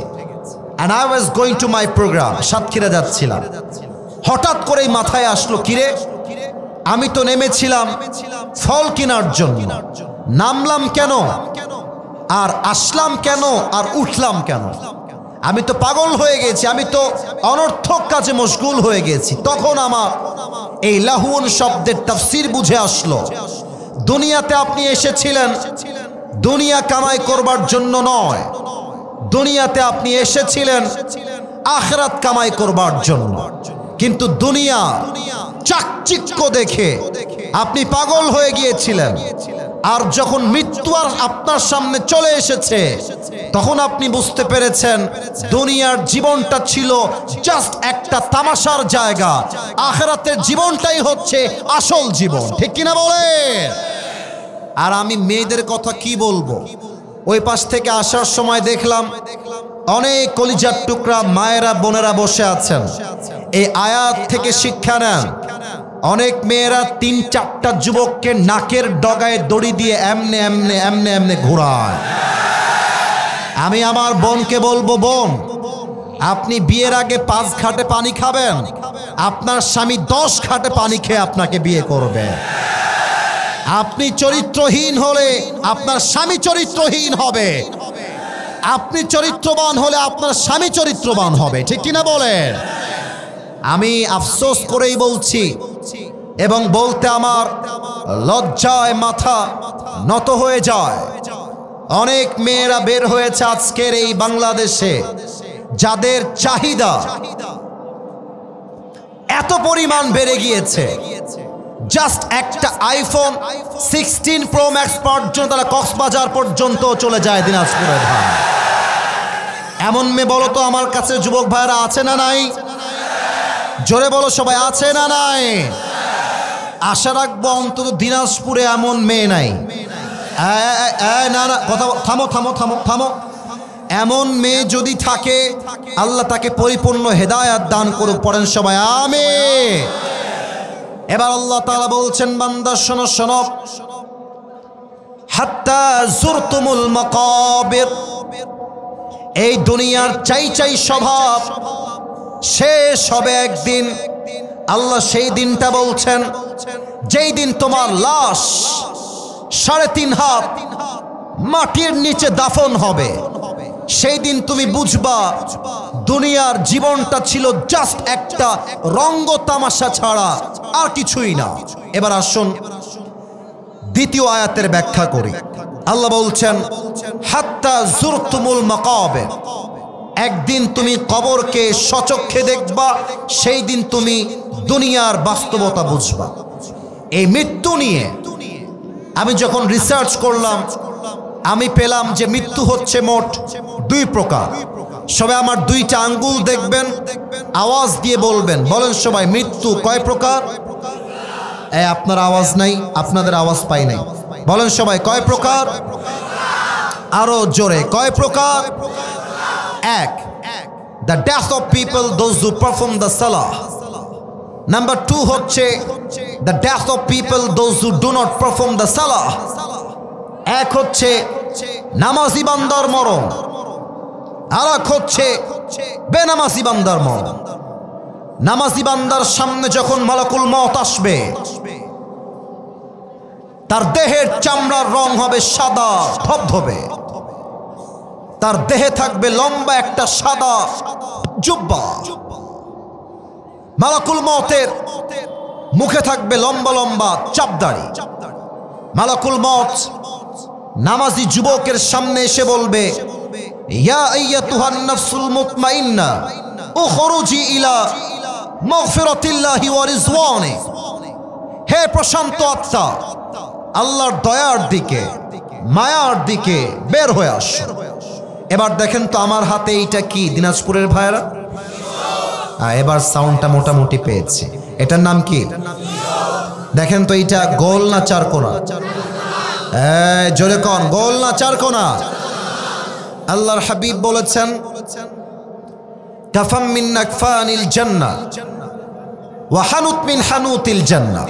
and I was going to my program, Satkhira যাচ্ছিলাম। হঠাৎ করেই মাথায় আসলো, কিরে আমি তো নেমেছিলাম ফল কেনার জন্য, নামলাম কেন আর আসলাম কেন আর উঠলাম কেন? আমি তো পাগল হয়ে গেছি, আমি তো অনর্থক কাজে মশগুল হয়ে গেছি। তখন আমার এই লাহুন শব্দের তাফসীর বুঝে আসলো। দুনিয়াতে আপনি এসেছিলেন দুনিয়া কামাই করবার জন্য নয়, দুনিয়াতে আপনি এসেছিলেন আখিরাত কামাই করবার জন্য। কিন্তু দুনিয়া চাকচিক্য দেখে আপনি পাগল হয়ে গিয়েছিলেন। আর যখন মৃত্যু আর আপনার সামনে চলে এসেছে, তখন আপনি বুঝতে পেরেছেন দুনিয়ার জীবনটা ছিল জাস্ট একটা তামাশার জায়গা, আখিরাতের জীবনটাই হচ্ছে আসল জীবন। ঠিক কিনা বলে? আর আমি মেয়েদের কথা কি বলবো, ওই পাশ থেকে আসার সময় দেখলাম অনেক কলিজার টুকরা মায়েরা বোনেরা বসে আছেন। এই আয়াত থেকে শিক্ষা নেন। অনেক মেয়েরা 3-4টা যুবককে নাকের ডগায় দড়ি দিয়ে এমনে এমনে এমনে এমনে ঘোরায়। আমি আমার বোনকে বলবো, বোন আপনি বিয়ের আগে 5 ঘাটে পানি খাবেন, আপনার স্বামী 10 ঘাটে পানি খেয়ে আপনাকে বিয়ে করবে। আপনি চরিত্রহীন হলে আপনার স্বামী চরিত্রহীন হবে, আপনি চরিত্রবান হলে আপনার স্বামী চরিত্রবান হবে। ঠিক কিনা বলেন? আমি আফসোস করেই বলছি এবং বলতে আমার লজ্জায় মাথা নত হয়ে যায়। অনেক মেয়েরা বের হয়েছে আজকের এই বাংলাদেশে, যাদের চাহিদা এত পরিমাণ বেড়ে গিয়েছে, জাস্ট একটা আইফোন 16 প্রো ম্যাক্স পর্যন্ত তারা কক্সবাজার পর্যন্ত চলে যায় দিনাজপুরের ভাই। এমন মেয়ে বলো তো আমার কাছে যুবক ভাইরা আছে না নাই? জোরে বলো সবাই, আছে না নাই? আশা রাখবো অন্তত দিনাজপুরে এমন মেয়ে নাই। না না, কথা থামো থামো থামো থামো। এমন মেয়ে যদি থাকে আল্লাহ তাকে পরিপূর্ণ হেদায়াত দান করুক। পড়েন সবাই আমিন। এবার আল্লাহ তাআলা বলছেন, বান্দা শোনো শোনো, হাত্তা জুরতুমুল মাকাবির, এই দুনিয়ার চাই চাই স্বভাব শেষ হবে একদিন। আল্লাহ সেই দিনটা বলছেন যেই দিন তোমার লাশ 3.5 হাত মাটির নিচে দাফন হবে। সেই দিন তুমি বুঝবা দুনিয়ার জীবনটা ছিল জাস্ট একটা রঙ্গ তামাশা ছাড়া আর কিছুই না। এবার আসুন দ্বিতীয় আয়াতের ব্যাখ্যা করি। আল্লাহ বলছেন হাত্তা জুরতুমুল মাকাবির, একদিন তুমি কবরকে সচক্ষে দেখবা, সেই দিন তুমি দুনিয়ার বাস্তবতা বুঝবা। এই মৃত্যু নিয়ে আমি যখন রিসার্চ করলাম, আমি পেলাম যে মৃত্যু হচ্ছে মোট 2 প্রকার। সবাই আমার 2টা আঙ্গুল দেখবেন, আওয়াজ দিয়ে বলবেন। বলেন সবাই, মৃত্যু কয় প্রকার? আপনার আওয়াজ নাই, আপনাদের আওয়াজ পাই নাই। বলেন সবাই, কয় প্রকার? আরো জোরে, কয় প্রকার? 1, the death of people those who perform the salah. Number 2 হচ্ছে the death of people those who do not perform the salah. 1 হচ্ছে নামাজি বান্দার মরণ, আর 1 হচ্ছে বেনামাজি বান্দার মরণ। নামাজি বান্দার সামনে যখন মালাকুল মওত আসবে, তার দেহের চামড়ার রং হবে সাদা ধবধবে, তার দেহে থাকবে লম্বা একটা সাদা জুব্বা। মালাকুল মওতের মুখে থাকবে লম্বা লম্বা চাপদাড়ি। মালাকুল মওত নামাজি যুবকের সামনে এসে বলবে, ইয়া আইয়াতুহান নাফসুল মুতমাইন্না উখরুজি ইলা মাগফিরাতিল্লাহি ওয়া রিজওয়ানি, হে প্রশান্ত আত্মা, আল্লাহর দয়ার দিকে, মায়ার দিকে বের হয়ে আস। এবার দেখেন তো আমার হাতে এইটা কি, দিনাজপুরের ভাইরা? এবার সাউন্ডটা মোটামুটি পেয়েছে। এটার নাম কি? দেখেন তো এইটা গোল না চারকোনা? জোরে কোন, গোল না চারকোনা? আল্লাহর হাবিব বলেছেন কাফাম মিন নাকফানিল জান্নাহ ওয়া হানুত মিন হানুতিল জান্নাহ।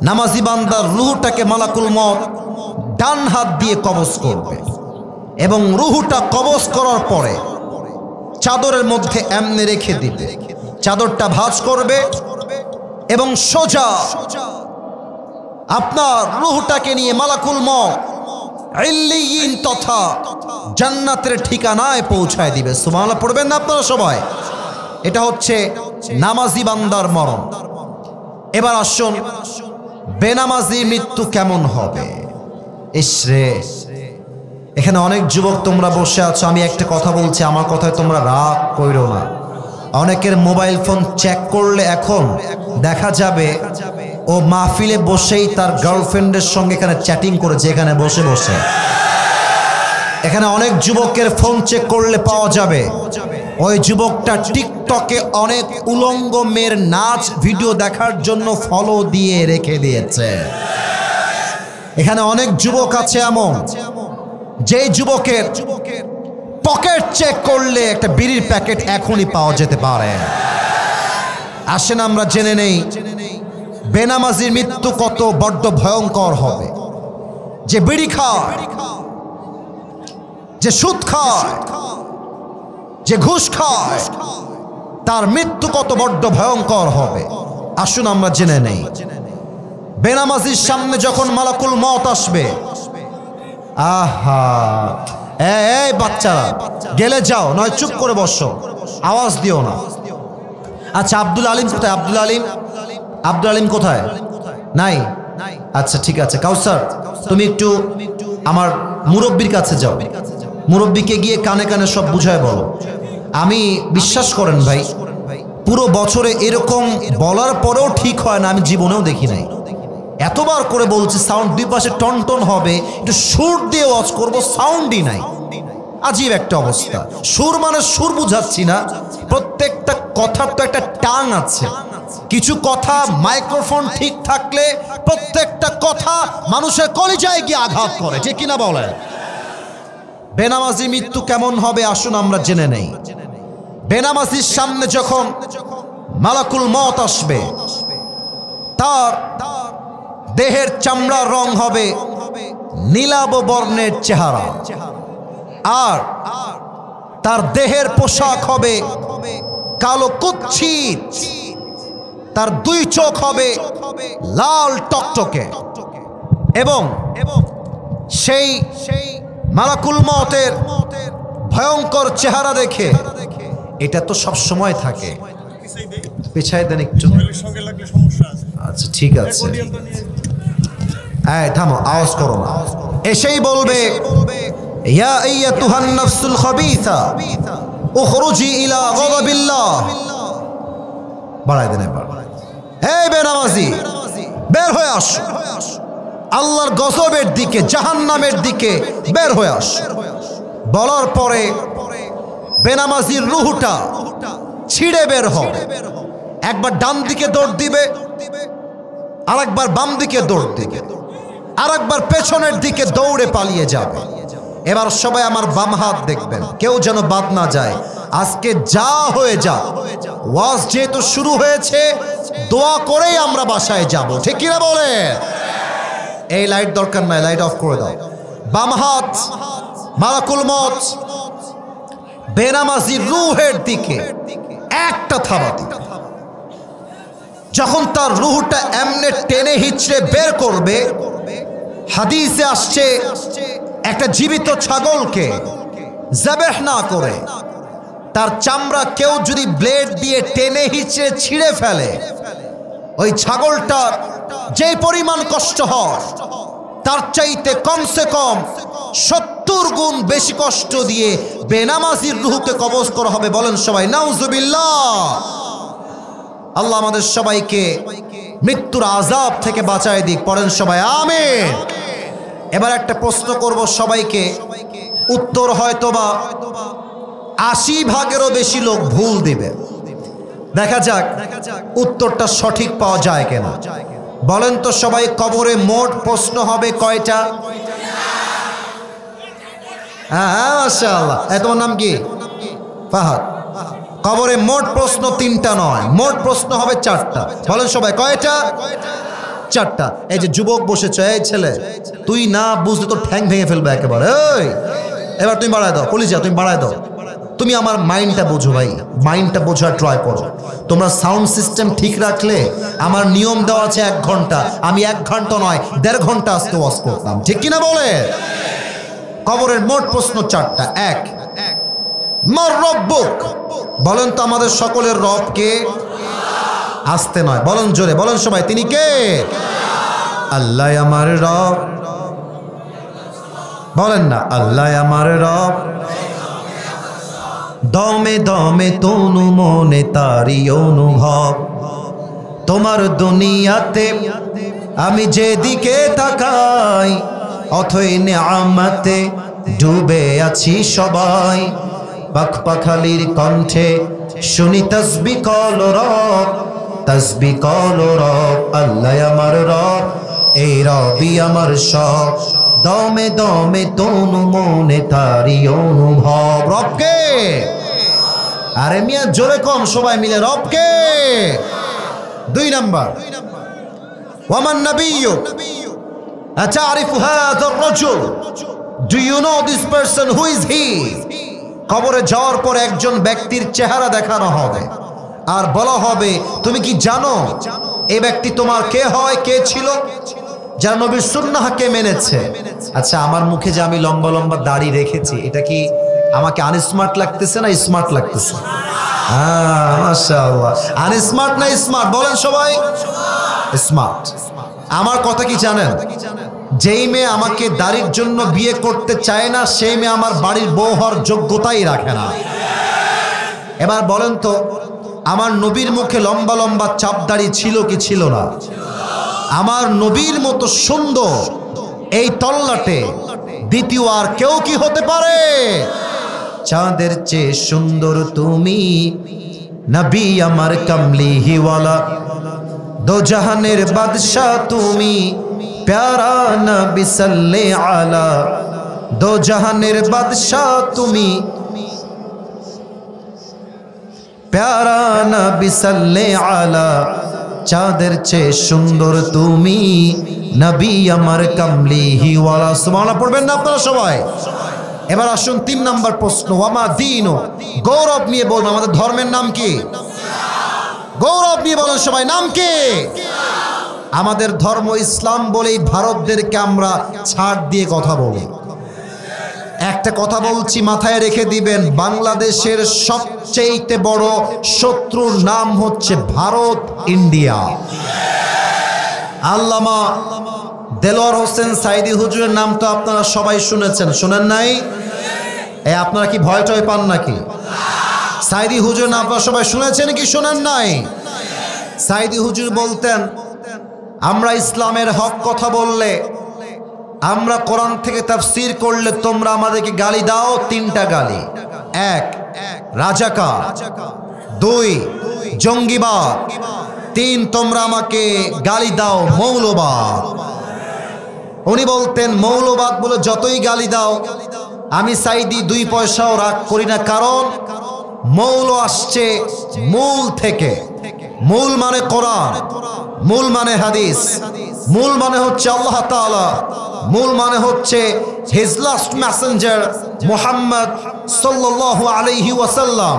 নামাজি বান্দার রূহটাকে মালাকুল মওত ডান হাত দিয়ে কবজ করবে, এবং রূহটা কবজ করার পরে চাদরের মধ্যে এমনি রেখে দিবে। চাদরটা ভাঁজ করবে এবং সোজা আপনার রূহটাকে নিয়ে মালাকুল মওত ইল্লিয়িন তথা জান্নাতের ঠিকানায় পৌঁছায় দিবে। সুবহানাল্লাহ পড়বেন না আপনারা সবাই? এটা হচ্ছে নামাজি বান্দার মরণ। এবার আসুন, বেনামাজি মৃত্যু কেমন হবে? ইসরে, এখানে অনেক যুবক তোমরা বসে আছো, আমি একটা কথা বলছি, আমার কথায় তোমরা রাগ কইরো না। অনেকের মোবাইল ফোন চেক করলে এখন দেখা যাবে ও মাহফিলে বসেই তার গার্লফ্রেন্ডের সঙ্গে এখানে চ্যাটিং করেছে, এখানে বসে বসে। এখানে অনেক যুবকের ফোন চেক করলে পাওয়া যাবে ওই যুবকটা টিকটকে অনেক উলঙ্গ মেয়ের নাচ ভিডিও দেখার জন্য ফলো দিয়ে রেখে দিয়েছে। এখানে অনেক যুবক আছে এমন, যে যুবকের পকেট চেক করলে একটা বিড়ির প্যাকেট এখনই পাওয়া যেতে পারে। আসেন আমরা জেনে নেই বেনামাজির মৃত্যু কত বড্ড ভয়ঙ্কর হবে। যে বিড়ি খায়, যে সুদ খায়, যে ঘুষ খায়, তার মৃত্যু কত বড্ড ভয়ঙ্কর হবে। আসুন আমরা জেনে নেই বেনামাজির সামনে যখন মালাকুল মওত আসবে, আহা, এই বাচ্চারা গেলে যাও, নয় চুপ করে বসো, আওয়াজ দিও না। আচ্ছা, আব্দুল আলিম কোথায়? আব্দুল আলিম, আব্দুল আলিম কোথায়? নাই? আচ্ছা ঠিক আছে, কাউসার তুমি একটু আমার মুরব্বির কাছে যাও, মুরব্বিকে গিয়ে কানে কানে সব বুঝায় বলো। আমি বিশ্বাস করেন ভাই, পুরো বছরে এরকম বলার পরেও ঠিক হয় না, আমি জীবনেও দেখি নাই। এতবার করে বলছি সাউন্ড 2 পাশে টন টন হবে, একটু সুর দিয়ে ওয়াজ করবো, সাউন্ডই নাই। আজীব একটা অবস্থা। সুর মানে সুর বুঝাচ্ছি না, প্রত্যেকটা কথার তো একটা টাং আছে। কিছু কথা মাইক্রোফোন ঠিক থাকলে প্রত্যেকটা কথা মানুষের কলিজায় গিয়ে আঘাত করে, ঠিক কিনা বলেন? বেনামাজি মৃত্যু কেমন হবে আসুন আমরা জেনে নেই। বেনামাজির সামনে যখন মালাকুল মওত আসবে, তার দেহের চামড়ার রং হবে নীলাভ বর্ণের চেহারা, আর তার দেহের পোশাক হবে কালো কুৎসিত, তার 2 চোখ হবে লাল টকটকে, এবং সেই মালাকুল মওতের ভয়ঙ্কর চেহারা দেখে, এটা তো সব সময় থাকে, পিছাই দেন একটু, আচ্ছা ঠিক আছে, থামো, আওয়াজ করো না। এসেই বলবে ইয়া আইয়াতুহান নাফসুল খাবিসা উখরুজি ইলা গাদাবিল্লাহ। বাড়াই দেন এবার, এই বেনামাজি বের হয়ে আস, আল্লাহর গজবের দিকে, জাহান্নামের দিকে বের হয়ে আস। বলার পরে বেনামাজির রুহটা ছিঁড়ে বের হবে। একবার ডান দিকে দৌড় দিবে, আরেকবার বাম দিকে দৌড় দিবে, আরেকবার পেছনের দিকে দৌড়ে পালিয়ে যাবে। এবার সবাই আমার বাম হাত দেখবেন, কেউ যেন বাদ না যায়। আজকে যা হয়ে যা, ওয়াজ যেহেতু শুরু হয়েছে, দোয়া করেই আমরা বাসায় যাব, ঠিক কিনা বলে? এই লাইট দরকার নাই, লাইট অফ করে দাও। বাম হাত মালাকুল মত বেনামাজির রুহের দিকে একটা থাবা দিবে। যখন তার রুহটা এমনে টেনে হিচড়ে বের করবে, হাদিসে আসছে একটা জীবিত ছাগলকে যাবেহ না করে তার চামড়া কেউ যদি ব্লেড দিয়ে টেনে হিচড়ে ছিঁড়ে ফেলে, ওই ছাগলটার যে পরিমাণ কষ্ট হয় তার চাইতে কমসে কম 70 গুণ বেশি কষ্ট দিয়ে বেনামাজির রুহকে কবজ করা হবে। বলেন সবাই নাউজুবিল্লাহ। আল্লাহ আমাদের সবাইকে মৃত্যুর আযাব থেকে বাঁচায় দিক, পড়েন সবাই আমিন। এবার একটা প্রশ্ন করব সবাইকে, উত্তর হয়তোবা 80 ভাগেরও বেশি লোক ভুল দিবে। দেখা যাক উত্তরটা সঠিক পাওয়া যায় কিনা। বলেন তো সবাই, কবরে মোট প্রশ্ন হবে কয়টা? হ্যাঁ মাশাআল্লাহ। তোমার নাম কি? ফাহাদ। কবরে মোট প্রশ্ন 3টা নয়, মোট প্রশ্ন হবে 4টা। বলেন সবাই কয়টা? 4টা। এই যে যুবক বসেছে, এই ছেলে তুই না বুঝলে তো ঠ্যাং ভেঙে ফেলবে একেবারে। এই এবার তুমি বাড়ায় দাও, কলিজা তুমি বাড়ায় দাও। তুমি আমার মাইন্ডটা বোঝো ভাই, মাইন্ডটা বোঝার ট্রাই করো। তোমরা সাউন্ড সিস্টেম ঠিক রাখলে, আমার নিয়ম দেওয়া আছে 1 ঘন্টা, আমি 1 ঘন্টা নয় 1.5 ঘন্টা আজকে ওয়াজ করতাম, ঠিক কিনা বলে? কবরের মোট প্রশ্ন 4টা। 1, মার রব্বুক। বলেন তো আমাদের সকলের রব কে? আসতে নয়, বলেন জোরে, বলেন সবাই, তিনি কে? আল্লাহ আমার রব। বলেন না, আল্লাহ আমার রব। দমে দমে তনু মনে তারি অনুভব। তোমার দুনিয়াতে আমি যেদিকে তাকাই, অথই নেয়ামতে ডুবে আছি সবাই। পাখপাখালির কণ্ঠে শুনি তাসবিহ কল রব, তাসবিহ কল রব। আল্লাহ আমার রব, এই রবই আমার সব। দমে দমে তনু মনে তারি অনুভব। রবকে? আরে মিয়া জোরে কম, সবাই মিলে রবকে। 2 নাম্বার, ওয়ামান নাবিয়্যু আতারিফু হাযার রাজুল, do you know this person, who is he? কবরে যাওয়ার পর একজন ব্যক্তির চেহারা দেখানো হবে আর বলা হবে, তুমি কি জানো এই ব্যক্তি তোমার কে হয়, কে ছিল? যারা নবীর সুন্নাহকে মেনেছে। আচ্ছা, আমার মুখে যে আমি লম্বা লম্বা দাড়ি রেখেছি, এটা কি আমাকে আনস্মার্ট লাগতেছে না স্মার্ট লাগতেছে? হ্যাঁ মাশাআল্লাহ। আনস্মার্ট না স্মার্ট? বলেন সবাই স্মার্ট। আমার কথা কি জানেন? যেই মেয়ে আমাকে দাড়ির জন্য বিয়ে করতে চায় না, সেই মেয়ে আমার বাড়ির বউ হওয়ার যোগ্যতাই রাখে না। এবার বলেন তো, আমার নবীর মুখে লম্বা লম্বা চাপ দাড়ি ছিল কি ছিল না? আমার নবীর মতো সুন্দর এই তল্লাটে দ্বিতীয় আর কেউ কি হতে পারে? চাঁদের চেয়ে সুন্দর তুমি, নবী আমার কামলিওয়ালা। দো জাহানের বাদশা তুমি, প্যারা নবী সাল্লে আলা। দো জাহানের বাদশা তুমি, প্যারা নবী সাল্লে আলা। চাঁদের চেয়ে সুন্দর তুমি, নবী আমার কামলিওয়ালা। সুবহানাল্লাহ পড়বেন না আপনারা সবাই? এবার আসুন 3 নাম্বার প্রশ্ন, ওয়ামা দীনু। গৌরব নিয়ে বলবো, আমাদের ধর্মের নাম কি? গৌরব নিয়ে বলেন সবাই, নাম কি? আমাদের ধর্ম ইসলাম বলেই ভারতদেরকে আমরা ছাড় দিয়ে কথা বলি। একটা কথা বলছি, মাথায় রেখে দিবেন, বাংলাদেশের সবচেয়ে বড় শত্রুর নাম হচ্ছে ভারত, ইন্ডিয়া। আল্লামা দেলোয়ার হোসেন সাইদি হুজুরের নাম তো আপনারা সবাই শুনেছেন, শোনেন নাই? আপনারা কি ভয় টয় পান নাকি? সাইদি হুজুর নাম আপনারা সবাই শুনেছেন কি শোনেন নাই? সাইদি হুজুর বলতেন, আমরা ইসলামের হক কথা বললে, আমরা কোরআন থেকে তাফসীর করলে তোমরা আমাদেরকে গালি দাও তিনটা গালি। এক, রাজাকার। দুই, জঙ্গিবাদ। তিন, তোমরা আমাকে গালি দাও মৌলবাদ। উনি বলতেন মৌলবাদ বলে যতই গালি দাও আমি সাইদি 2 পয়সাও রাগ করি না, কারণ মৌল আসছে মূল থেকে। মূল মানে কোরআন, মূল মানে হাদিস, মূল মানে হচ্ছে আল্লাহ তাআলা, মূল মানে হচ্ছে হিজ লাস্ট মেসেঞ্জার মুহাম্মদ সাল্লাল্লাহু আলাইহি ওয়াসাল্লাম।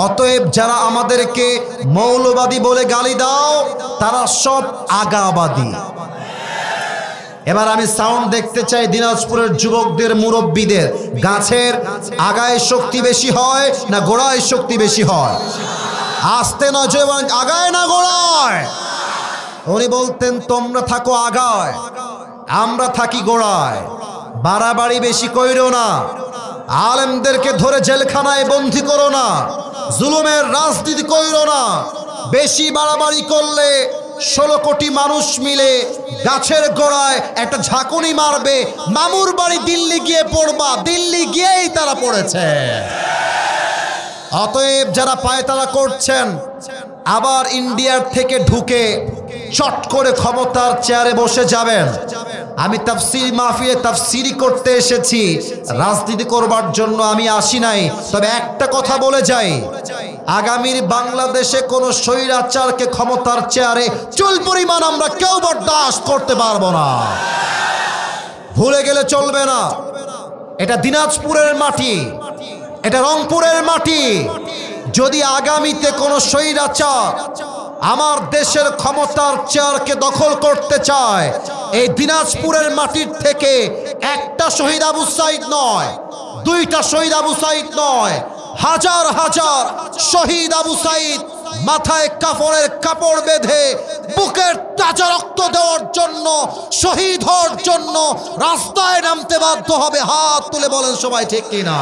অতএব যারা আমাদেরকে মৌলবাদী বলে গালি দাও তারা সব আগাবাদী। এবার আমি সাউন্ড দেখতে চাই দিনাজপুরের যুবকদের, মুরব্বীদের। গাছের আগায় শক্তি বেশি হয় না গোড়ায় শক্তি বেশি হয়? আস্তে না জোরে, আগায় না গোড়ায়? উনি বলতেন তোমরা থাকো আগায়, আমরা থাকি গোড়ায়। বাড়াবাড়ি বেশি কইরো না, আলেমদেরকে ধরে জেলখানায় বন্দী করো না, জুলুমের রাজনীতি কইরো না। বেশি বাড়াবাড়ি করলে 16 কোটি মানুষ মিলে গাছের গোড়ায় একটা ঝাঁকুনি মারবে, মামুর বাড়ি দিল্লি গিয়ে পড়বা, দিল্লি গিয়েই তারা পড়েছে। অতএব যারা পায়তারা করছেন, আবার ইন্ডিয়ার থেকে ঢুকে চট করে ক্ষমতার চেয়ারে বসে যাবেন। আমি তাফসীর মাহফিলে তাফসীরি করতে এসেছি, রাজনীতি করবার জন্য আমি আসি নাই। তবে একটা কথা বলে যাই, আগামীর বাংলাদেশে কোনো স্বৈরাচারকে ক্ষমতার চেয়ারে চুল পরিমাণ আমরা কেউ বরদাস্ত করতে পারবো না। ভুলে গেলে চলবে না, এটা দিনাজপুরের মাটি, এটা রংপুরের মাটি। যদি আগামীতে কোনো স্বৈরাচার আমার দেশের ক্ষমতার চেয়ারকে দখল করতে চায়, এই দিনাজপুরের মাটির থেকে একটা শহীদ আবু সাইদ নয়, 2টা শহীদ আবু সাইদ নয়, হাজার হাজার শহীদ আবু সাইদ মাথায় কাফনের কাপড় বেঁধে বুকের তাজা রক্ত দেওয়ার জন্য, শহীদ হওয়ার জন্য রাস্তায় নামতে বাধ্য হবে। হাত তুলে বলেন সবাই ঠিক কিনা?